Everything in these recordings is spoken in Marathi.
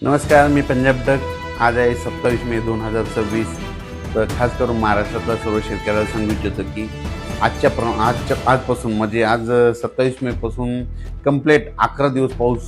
नमस्कार, मी पंजाब डक. आज आहे 27 मे 2026. तर खास करून महाराष्ट्रातल्या सर्व शेतकऱ्याला सांगू इच्छितो की आजपासून म्हणजे आज 27 मे पासून कंप्लीट 11 दिवस पाऊस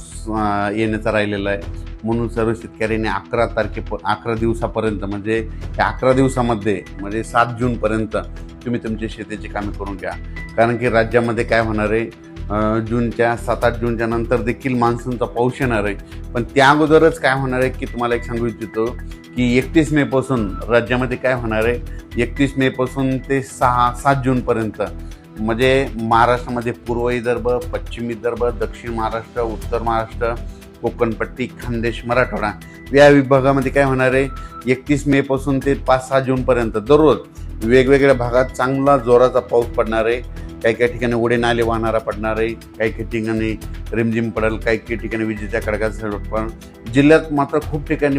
येण्याचा राहिलेला आहे. म्हणून सर्व शेतकऱ्यांनी 11 दिवसापर्यंत म्हणजे त्या 11 दिवसामध्ये म्हणजे 7 जूनपर्यंत तुम्ही तुमची शेतीची कामे करून घ्या. कारण की राज्यामध्ये काय होणार आहे, 7-8 जूनच्या नंतर देखील मान्सूनचा पाऊस येणार आहे. पण त्या अगोदरच काय होणार आहे की तुम्हाला एक सांगू इच्छितो की 31 मे पासून राज्यामध्ये काय होणार आहे, 31 मे पासून ते 7 जूनपर्यंत म्हणजे महाराष्ट्रामध्ये पूर्व विदर्भ, पश्चिम विदर्भ, दक्षिण महाराष्ट्र, उत्तर महाराष्ट्र, कोकणपट्टी, खानदेश, मराठवाडा या विभागामध्ये काय होणार आहे, 31 मे पासून ते 5-6 जूनपर्यंत दररोज वेगवेगळ्या भागात चांगला जोराचा पाऊस पडणार आहे. काही काही ठिकाणी ओढे नाले वाहणारा पडणार आहे, काही काही ठिकाणी रिमझिम पडेल, काही काही ठिकाणी विजेच्या कडकाचा पण जिल्ह्यात मात्र खूप ठिकाणी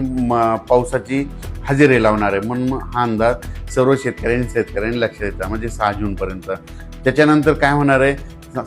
पावसाची हजेरी लावणार आहे. म्हणून हा अंदाज सर्व शेतकऱ्यांनी लक्षात येतात म्हणजे 6 जूनपर्यंत. त्याच्यानंतर काय होणार आहे,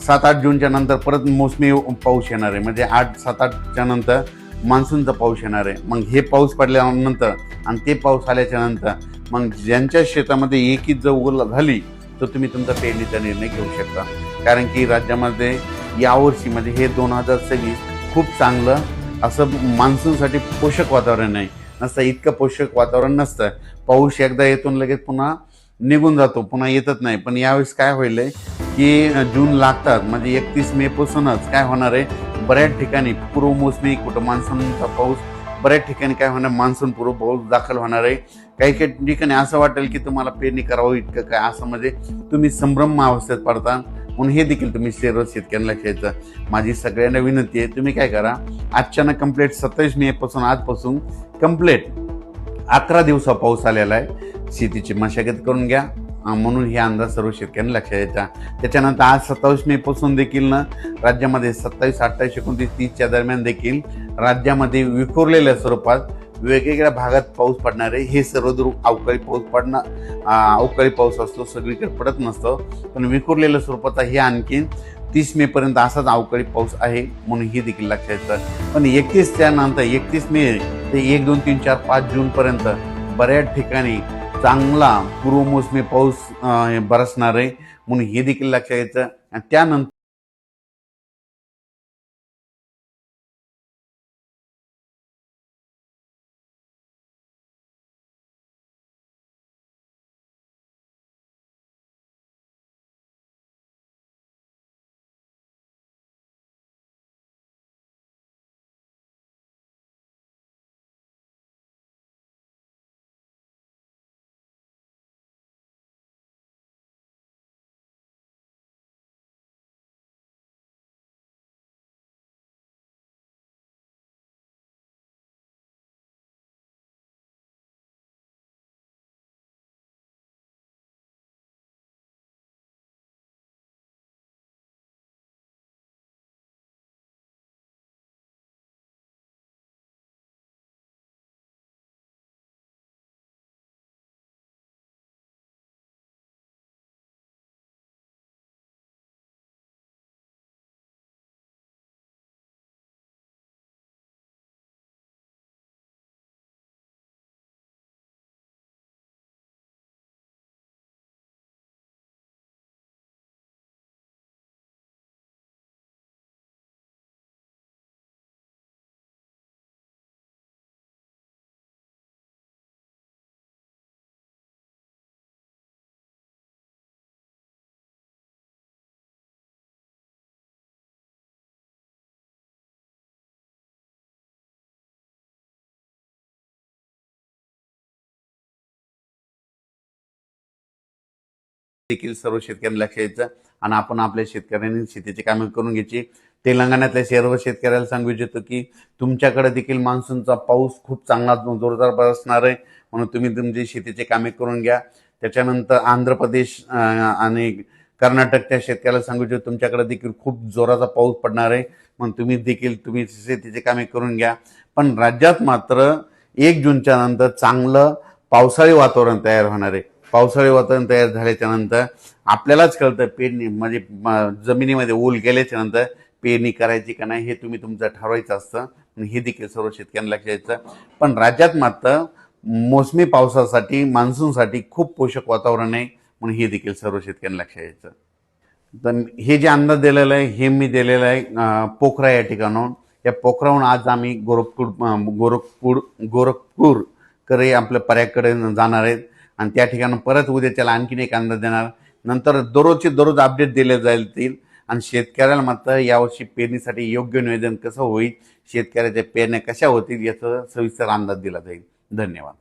7-8 जूनच्या नंतर परत मोसमी पाऊस येणार आहे. म्हणजे 7-8च्या नंतर मान्सूनचा पाऊस येणार आहे. मग हे पाऊस पडल्यानंतर आणि ते पाऊस आल्याच्या नंतर मग ज्यांच्या शेतामध्ये एकच जर झाली तर तुम्ही तुमचा पेरणीचा निर्णय घेऊ शकता. कारण की राज्यामध्ये यावर्षी म्हणजे हे 2026 खूप चांगलं असं मान्सूनसाठी पोषक वातावरण आहे. नसतं इतकं पोषक वातावरण नसतं. पाऊस एकदा येतो लगेच पुन्हा निघून जातो, पुन्हा येतच नाही. पण यावेळेस काय होईल की जून लागतात म्हणजे 31 मे पासूनच काय होणार आहे, बऱ्याच ठिकाणी पूर्व मोसमी कुठं मान्सूनचा पाऊस बऱ्याच ठिकाणी काय होणार, मान्सून पूर्व पाऊस दाखल होणार आहे. काही काही ठिकाणी असं वाटेल की तुम्हाला पेरणी करावं इतकं काय, असं म्हणजे तुम्ही संभ्रम अवस्थेत पडता. म्हणून हे देखील तुम्ही सर्व शेतकऱ्यांना लक्षात. माझी सगळ्यांना विनंती आहे, तुम्ही काय करा, आजच्यानं कंप्लीट 27 मे पासून आजपासून कंप्लीट 11 दिवसा पाऊस आलेला आहे. शेतीची मशागत करून घ्या. म्हणून हे अंदाज सर्व शेतकऱ्यांना लक्षात येतात. त्याच्यानंतर आज 27 मे पासून देखील ना राज्यामध्ये 27, 28, 29, 30च्या दरम्यान देखील राज्यामध्ये विखुरलेल्या स्वरूपात वेगवेगळ्या भागात पाऊस पडणार आहे. हे सर्व अवकाळी पाऊस असतो, सगळीकडे पडत नसतो, पण विखुरलेल्या स्वरूपाचा हे आणखीन 30 मे पर्यंत असाच अवकाळी पाऊस आहे. म्हणून हे देखील लक्षात येतं. पण 31च्या नंतर 31 मे ते 1, 2, 3, 4, 5 जूनपर्यंत बऱ्याच ठिकाणी चांगला पूर्वमोसमी पाऊस बरसणार आहे. म्हणून हे देखील लक्षात यायचं. आणि त्यानंतर देखील सर्व शेतकऱ्यांना लक्ष द्यायचं आणि आपण आपल्या शेतकऱ्यांनी शेतीची कामे करून घ्यायची. तेलंगणातल्या सर्व शेतकऱ्याला सांगू इच्छितो की तुमच्याकडे देखील मान्सूनचा पाऊस खूप चांगला जोरदार बरसणार आहे. म्हणून तुम्ही तुमची शेतीची कामे करून घ्या. त्याच्यानंतर आंध्र प्रदेश आणि कर्नाटकच्या शेतकऱ्याला सांगू इच्छितो तुमच्याकडे देखील खूप जोराचा पाऊस पडणार आहे. म्हणून तुम्ही शेतीची कामे करून घ्या. पण राज्यात मात्र 1 जूनच्या नंतर चांगलं पावसाळी वातावरण तयार होणार आहे. पावसाळी वातावरण तयार झाल्याच्या नंतर आपल्यालाच कळतं पेरणी म्हणजे जमिनीमध्ये ओल गेल्याच्या नंतर पेरणी करायची का नाही हे तुम्ही तुमचं ठरवायचं असतं. हे देखील सर्व शेतकऱ्यांना लक्षात यायचं. पण राज्यात मात्र मोसमी पावसासाठी मान्सूनसाठी खूप पोषक वातावरण आहे म्हणून हे देखील सर्व शेतकऱ्यांना लक्षात यायचं. तर हे जे अंदाज दिलेला आहे हे मी दिलेला आहे पोखरा या ठिकाणाहून. या पोखराहून आज आम्ही गोरखपूरकडे आपल्या पर्याकडे जाणार आहेत आणि त्या ठिकाणी परत उद्या त्याला आणखीन एक अंदाज देणार. नंतर दररोजचे दररोज अपडेट दिले जातील आणि शेतकऱ्याला मात्र यावर्षी पेरणीसाठी योग्य नियोजन कसं होईल, शेतकऱ्याच्या पेरण्या कशा होतील याचा सविस्तर अंदाज दिला जाईल. धन्यवाद.